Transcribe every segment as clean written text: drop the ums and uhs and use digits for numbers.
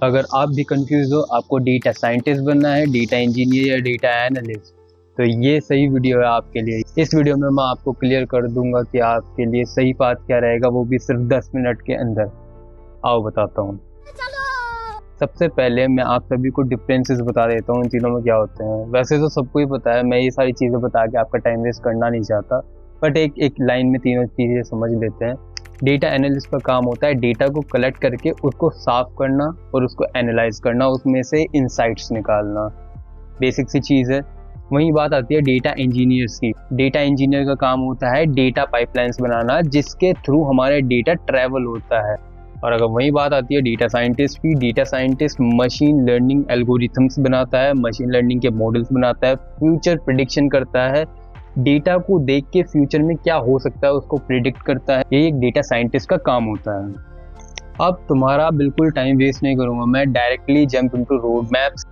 अगर आप भी कंफ्यूज हो, आपको डेटा साइंटिस्ट बनना है, डेटा इंजीनियर या डेटा एनालिस्ट, तो ये सही वीडियो है आपके लिए। इस वीडियो में मैं आपको क्लियर कर दूंगा कि आपके लिए सही पाथ क्या रहेगा, वो भी सिर्फ 10 मिनट के अंदर। आओ बताता हूँ। सबसे पहले मैं आप सभी को डिफरेंसेस बता देता हूँ इन तीनों में क्या होते हैं। वैसे तो सबको ही पता है, मैं ये सारी चीज़ें बता के आपका टाइम वेस्ट करना नहीं चाहता, बट एक लाइन में तीनों चीज़ें समझ लेते हैं। डेटा एनालिस्ट का काम होता है डेटा को कलेक्ट करके उसको साफ करना और उसको एनालाइज करना, उसमें से इंसाइट्स निकालना, बेसिक सी चीज़ है। वही बात आती है डेटा इंजीनियर्स की। डेटा इंजीनियर का काम होता है डेटा पाइपलाइंस बनाना, जिसके थ्रू हमारे डेटा ट्रैवल होता है। और अगर वही बात आती है डेटा साइंटिस्ट की, data scientist machine learning algorithms बनाता है, मशीन लर्निंग के मॉडल्स बनाता है, फ्यूचर प्रिडिक्शन करता है, डेटा को देख के फ्यूचर में क्या हो सकता है उसको प्रिडिक्ट करता है। ये एक डेटा साइंटिस्ट का काम होता है। अब तुम्हारा बिल्कुल टाइम वेस्ट नहीं करूंगा, मैं directly jump into road maps.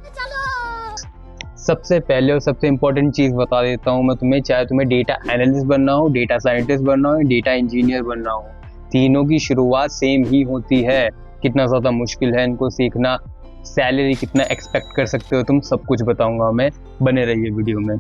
सबसे पहले और सबसे इंपॉर्टेंट चीज़ बता देता हूँ मैं तुम्हें, चाहे तुम्हें डेटा एनालिस्ट बनना हो, डेटा साइंटिस्ट बनना हो, डेटा इंजीनियर बनना हो, तीनों की शुरुआत सेम ही होती है। कितना ज़्यादा मुश्किल है इनको सीखना, सैलरी कितना एक्सपेक्ट कर सकते हो तुम, सब कुछ बताऊंगा मैं, बने रहिए वीडियो में।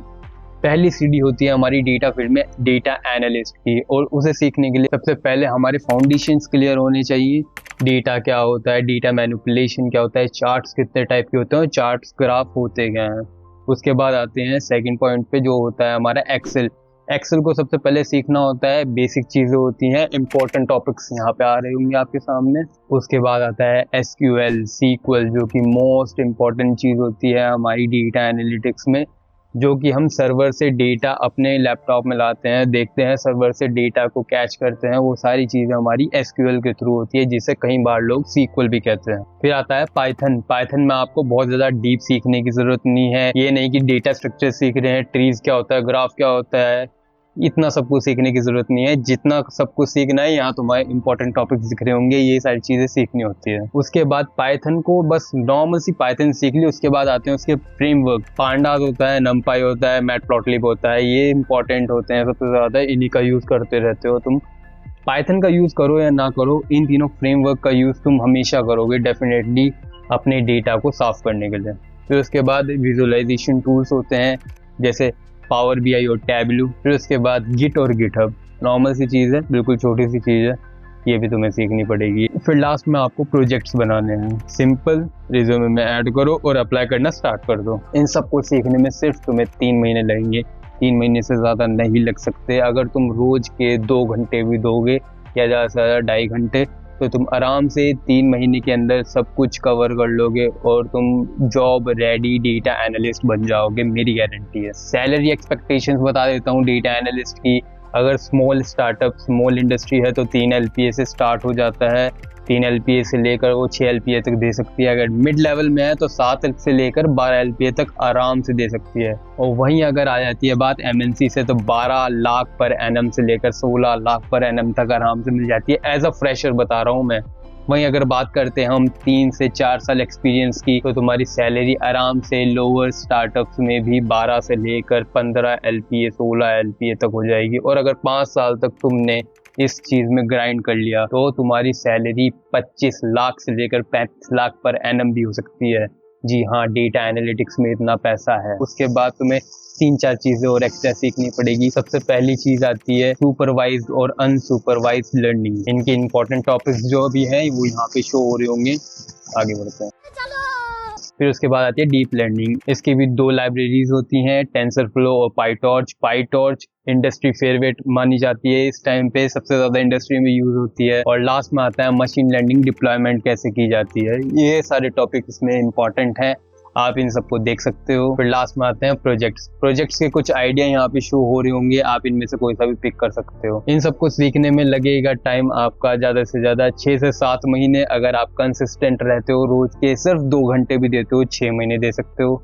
पहली सीढ़ी होती है हमारी डेटा फील्ड में डेटा एनालिस्ट की, और उसे सीखने के लिए सबसे पहले हमारे फाउंडेशंस क्लियर होने चाहिए। डेटा क्या होता है, डेटा मैनिपुलेशन क्या होता है, चार्ट्स कितने टाइप के होते हैं, चार्ट्स ग्राफ होते क्या हैं। उसके बाद आते हैं सेकंड पॉइंट पे, जो होता है हमारा एक्सेल। एक्सेल को सबसे पहले सीखना होता है, बेसिक चीज़ें होती हैं, इंपॉर्टेंट टॉपिक्स यहाँ पे आ रहे होंगे आपके सामने। उसके बाद आता है एसक्यूएल, सीक्वल, जो कि मोस्ट इम्पॉर्टेंट चीज़ होती है हमारी डेटा एनालिटिक्स में, जो कि हम सर्वर से डेटा अपने लैपटॉप में लाते हैं, देखते हैं, सर्वर से डेटा को कैच करते हैं। वो सारी चीज़ें हमारी एसक्यूएल के थ्रू होती है, जिसे कई बार लोग सीक्वल भी कहते हैं। फिर आता है पाइथन। पाइथन में आपको बहुत ज़्यादा डीप सीखने की ज़रूरत नहीं है। ये नहीं कि डेटा स्ट्रक्चर सीख रहे हैं, ट्रीज क्या होता है, ग्राफ क्या होता है, इतना सब कुछ सीखने की जरूरत नहीं है। जितना सब कुछ सीखना है, यहाँ तुम्हारे इंपॉर्टेंट टॉपिक्स दिख रहे होंगे, ये सारी चीजें सीखनी होती है। उसके बाद पाइथन को बस नॉर्मल सी पाइथन सीख ली। उसके बाद आते हैं उसके फ्रेमवर्क। पांडास होता है, नमपाई होता है, मैटप्लॉटलिब होता है, ये इंपॉर्टेंट होते हैं सबसे ज्यादा, इन्हीं का यूज करते रहते हो तुम। पाइथन का यूज करो या ना करो, इन तीनों फ्रेमवर्क का यूज तुम हमेशा करोगे डेफिनेटली अपने डेटा को साफ करने के लिए। फिर उसके बाद विजुअलाइजेशन टूल्स होते हैं, जैसे पावर बीआई और टैबलू। फिर उसके बाद गिट और गिटहब, नॉर्मल सी चीज़ है, बिल्कुल छोटी सी चीज़ है, ये भी तुम्हें सीखनी पड़ेगी। फिर लास्ट में आपको प्रोजेक्ट्स बनाने हैं, सिंपल, रिज्यूमे में ऐड करो और अप्लाई करना स्टार्ट कर दो। इन सब को सीखने में सिर्फ तुम्हें 3 महीने लगेंगे, 3 महीने से ज़्यादा नहीं लग सकते। अगर तुम रोज़ के 2 घंटे भी दोगे या ज़्यादा से ज़्यादा 2.5 घंटे, तो तुम आराम से 3 महीने के अंदर सब कुछ कवर कर लोगे और तुम जॉब रेडी डेटा एनालिस्ट बन जाओगे, मेरी गारंटी है। सैलरी एक्सपेक्टेशंस बता देता हूँ डेटा एनालिस्ट की। अगर स्मॉल स्टार्टअप, स्मॉल इंडस्ट्री है तो 3 LPA से स्टार्ट हो जाता है। 3 LPA से लेकर वो 6 LPA तक दे सकती है। अगर मिड लेवल में है तो 7 से लेकर 12 LPA तक आराम से दे सकती है। और वहीं अगर आ जाती है बात MNC से, तो 12 लाख पर एनम से लेकर 16 लाख पर एनम तक आराम से मिल जाती है। एज अ फ्रेशर बता रहा हूँ मैं। वहीं अगर बात करते हैं हम 3 से 4 साल एक्सपीरियंस की, तो तुम्हारी सैलरी आराम से लोअर स्टार्टअप्स में भी 12 से लेकर 15 LPA 16 LPA तक हो जाएगी। और अगर 5 साल तक तुमने इस चीज़ में ग्राइंड कर लिया तो तुम्हारी सैलरी 25 लाख से लेकर 35 लाख पर एनम भी हो सकती है। जी हाँ, डेटा एनालिटिक्स में इतना पैसा है। उसके बाद तुम्हें 3-4 चीज़ें और एक्स्ट्रा सीखनी पड़ेगी। सबसे पहली चीज़ आती है सुपरवाइज्ड और अनसुपरवाइज्ड लर्निंग। इनके इंपॉर्टेंट टॉपिक्स जो भी हैं वो यहाँ पे शो हो रहे होंगे, आगे बढ़ते हैं। फिर उसके बाद आती है डीप लर्निंग। इसकी भी 2 लाइब्रेरीज होती हैं, टेंसरफ्लो और पाईटॉर्च। पाईटॉर्च इंडस्ट्री फेवरेट मानी जाती है, इस टाइम पे सबसे ज़्यादा इंडस्ट्री में यूज़ होती है। और लास्ट में आता है मशीन लर्निंग डिप्लॉयमेंट कैसे की जाती है। ये सारे टॉपिक इसमें इंपॉर्टेंट हैं, आप इन सबको देख सकते हो। फिर लास्ट में आते हैं प्रोजेक्ट्स। प्रोजेक्ट्स के कुछ आइडिया यहाँ पे शो हो रहे होंगे, आप इनमें से कोई सा भी पिक कर सकते हो। इन सबको सीखने में लगेगा टाइम आपका ज़्यादा से ज़्यादा 6 से 7 महीने। अगर आप कंसिस्टेंट रहते हो, रोज के सिर्फ 2 घंटे भी देते हो, 6 महीने दे सकते हो,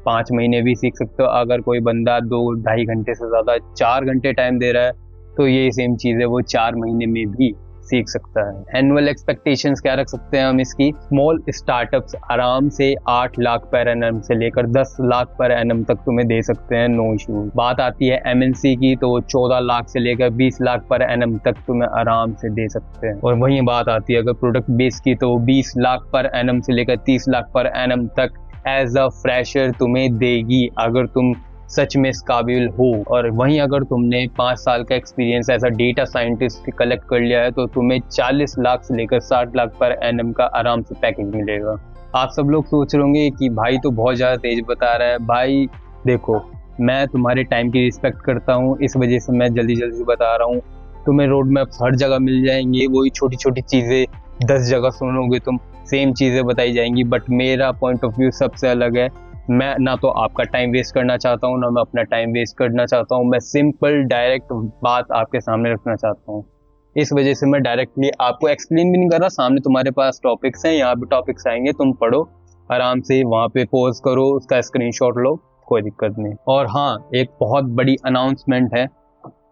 5 महीने भी सीख सकते हो। अगर कोई बंदा 2-2.5 घंटे से ज़्यादा 4 घंटे टाइम दे रहा है, तो ये सेम चीज़ है, वो 4 महीने में भी सीख सकता है। एनुअल एक्सपेक्टेशंस क्या रख सकते हैं हम इसकी? स्मॉल स्टार्टअप्स आराम से 8 लाख पर एनम से लेकर 10 लाख पर एनम तक तुम्हें दे सकते हैं, नो इशू। बात आती है एमएनसी की तो 14 लाख से लेकर 20 लाख पर एनम तक तुम्हें आराम से दे सकते हैं। और वहीं बात आती है अगर प्रोडक्ट बेस की तो 20 लाख पर एनम से लेकर 30 लाख पर एनम तक एज अ फ्रेशर तुम्हें देगी अगर तुम सच में इस काबिल हो। और वहीं अगर तुमने 5 साल का experience as a data scientist collect कर लिया है तो तुम्हें 40 लाख से लेकर 60 लाख पर एनम का आराम से पैकेज मिलेगा। आप सब लोग सोच रहे होंगे कि भाई तो बहुत ज़्यादा तेज बता रहा है। भाई देखो, मैं तुम्हारे टाइम की रिस्पेक्ट करता हूँ, इस वजह से मैं जल्दी जल्दी बता रहा हूँ। तुम्हें रोड मैप्स हर जगह मिल जाएंगे, वही छोटी छोटी चीज़ें 10 जगह सुनोगे तुम, सेम चीज़ें बताई जाएंगी। बट मेरा पॉइंट ऑफ व्यू सबसे अलग है। मैं ना तो आपका टाइम वेस्ट करना चाहता हूँ, ना मैं अपना टाइम वेस्ट करना चाहता हूँ। मैं सिंपल डायरेक्ट बात आपके सामने रखना चाहता हूँ। इस वजह से मैं डायरेक्टली आपको एक्सप्लेन भी नहीं कर रहा। सामने तुम्हारे पास टॉपिक्स हैं, यहाँ पे टॉपिक्स आएंगे, तुम पढ़ो आराम से, वहाँ पे पॉज करो, उसका स्क्रीनशॉट लो, कोई दिक्कत नहीं। और हाँ, एक बहुत बड़ी अनाउंसमेंट है।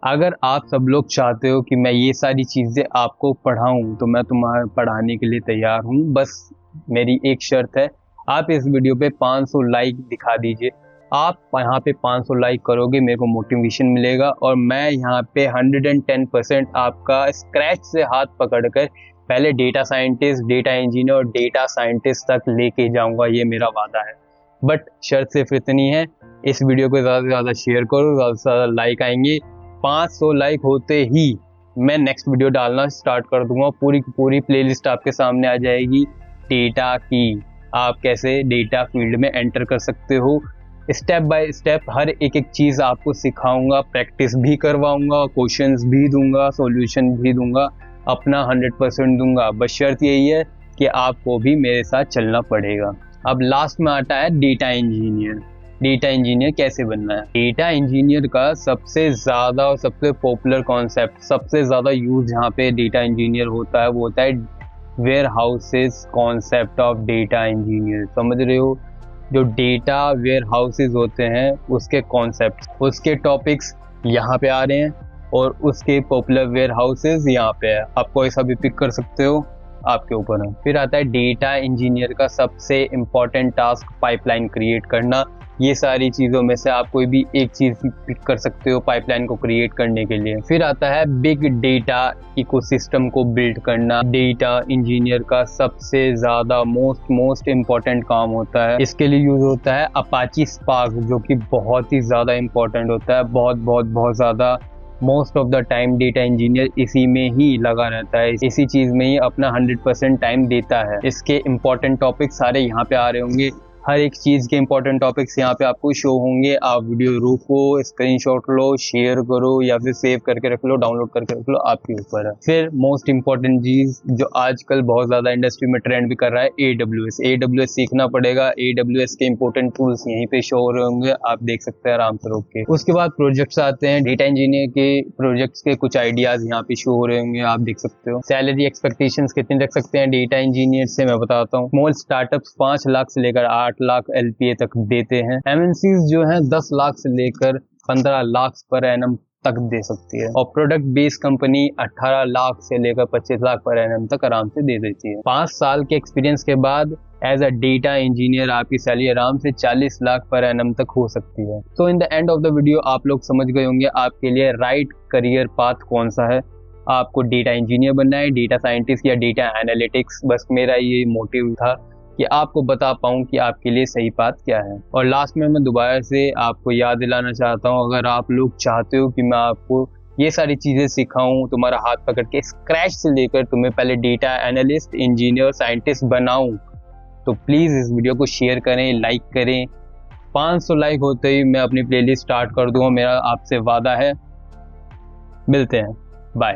अगर आप सब लोग चाहते हो कि मैं ये सारी चीज़ें आपको पढ़ाऊँ तो मैं तुम्हारे पढ़ाने के लिए तैयार हूँ। बस मेरी एक शर्त है, आप इस वीडियो पे 500 लाइक दिखा दीजिए। आप यहाँ पे 500 लाइक करोगे, मेरे को मोटिवेशन मिलेगा और मैं यहाँ पे 110% आपका स्क्रैच से हाथ पकड़कर पहले डेटा साइंटिस्ट, डेटा इंजीनियर और डेटा साइंटिस्ट तक लेके जाऊँगा, ये मेरा वादा है। बट शर्त सिर्फ इतनी है, इस वीडियो को ज़्यादा से ज़्यादा शेयर करो, ज़्यादा से ज़्यादा लाइक आएंगे। 500 लाइक होते ही मैं नेक्स्ट वीडियो डालना स्टार्ट कर दूंगा। पूरी की पूरी प्लेलिस्ट आपके सामने आ जाएगी डेटा की। आप कैसे डेटा फील्ड में एंटर कर सकते हो, स्टेप बाय स्टेप हर एक चीज़ आपको सिखाऊंगा, प्रैक्टिस भी करवाऊंगा, क्वेश्चंस भी दूंगा, सॉल्यूशन भी दूंगा, अपना 100% दूंगा। बस शर्त यही है कि आपको भी मेरे साथ चलना पड़ेगा। अब लास्ट में आता है डेटा इंजीनियर। डेटा इंजीनियर कैसे बनना है? डेटा इंजीनियर का सबसे ज़्यादा और सबसे पॉपुलर कॉन्सेप्ट, सबसे ज़्यादा यूज जहाँ पे डेटा इंजीनियर होता है वो होता है warehouses concept of data engineer. समझ रहे हो? जो डेटा वेयर हाउसेज होते हैं उसके कॉन्सेप्ट, उसके टॉपिक्स यहाँ पे आ रहे हैं और उसके पॉपुलर वेयर हाउसेज यहाँ पे है। आप कोई सा भी पिक कर सकते हो, आपके ऊपर है। फिर आता है डेटा इंजीनियर का सबसे इम्पॉर्टेंट टास्क, पाइपलाइन क्रिएट करना। ये सारी चीज़ों में से आप कोई भी एक चीज़ पिक कर सकते हो पाइपलाइन को क्रिएट करने के लिए। फिर आता है बिग डेटा इकोसिस्टम को बिल्ड करना। डेटा इंजीनियर का सबसे ज़्यादा मोस्ट इम्पॉर्टेंट काम होता है, इसके लिए यूज होता है अपाची स्पार्क, जो कि बहुत ही ज़्यादा इम्पॉर्टेंट होता है। बहुत ज़्यादा most of the time data engineer इसी में ही लगा रहता है, इसी चीज़ में ही अपना 100% टाइम देता है। इसके इम्पॉर्टेंट टॉपिक सारे यहाँ पे आ रहे होंगे, हर एक चीज़ के इंपॉर्टेंट टॉपिक्स यहाँ पे आपको शो होंगे। आप वीडियो रोको, स्क्रीनशॉट लो, शेयर करो या फिर सेव करके रख लो, डाउनलोड करके रख लो, आपके ऊपर है। फिर मोस्ट इम्पॉर्टेंट चीज़ जो आजकल बहुत ज़्यादा इंडस्ट्री में ट्रेंड भी कर रहा है, AWS सीखना पड़ेगा। AWS के इंपॉर्टेंट टूल्स यहीं पे शो हो रहे होंगे, आप देख सकते हैं आराम से रोक के। उसके बाद प्रोजेक्ट्स आते हैं, डेटा इंजीनियर के प्रोजेक्ट्स के कुछ आइडियाज़ यहाँ पे शो हो रहे होंगे, आप देख सकते हो। सैलरी एक्सपेक्टेशंस कितने रख सकते हैं डेटा इंजीनियर से, मैं बताता हूँ। स्मॉल स्टार्टअप्स 5 लाख से लेकर 8 लाख LPA तक देते हैं। MNCs जो है 10 लाख से लेकर 15 लाख पर एनम तक दे सकती है। और प्रोडक्ट बेस्ड कंपनी 18 लाख से लेकर 25 लाख पर एनम तक आराम से दे देती है। 5 साल के एक्सपीरियंस के बाद एज अ डेटा इंजीनियर आपकी सैलरी आराम से 40 लाख पर एनम तक हो सकती है। तो in the end of the video आप लोग समझ गए होंगे आपके लिए राइट करियर पाथ कौन सा है। आपको डेटा इंजीनियर बनना है, डेटा साइंटिस्ट या डेटा एनालिटिक्स। बस मेरा ये मोटिव था कि आपको बता पाऊँ कि आपके लिए सही बात क्या है। और लास्ट में मैं दोबारा से आपको याद दिलाना चाहता हूँ, अगर आप लोग चाहते हो कि मैं आपको ये सारी चीज़ें सिखाऊं, तुम्हारा हाथ पकड़ के स्क्रैच से लेकर तुम्हें पहले डेटा एनालिस्ट, इंजीनियर, साइंटिस्ट बनाऊं, तो प्लीज़ इस वीडियो को शेयर करें, लाइक करें। 500 लाइक होते ही मैं अपनी प्लेलिस्ट स्टार्ट कर दूँगा, मेरा आपसे वादा है। मिलते हैं, बाय।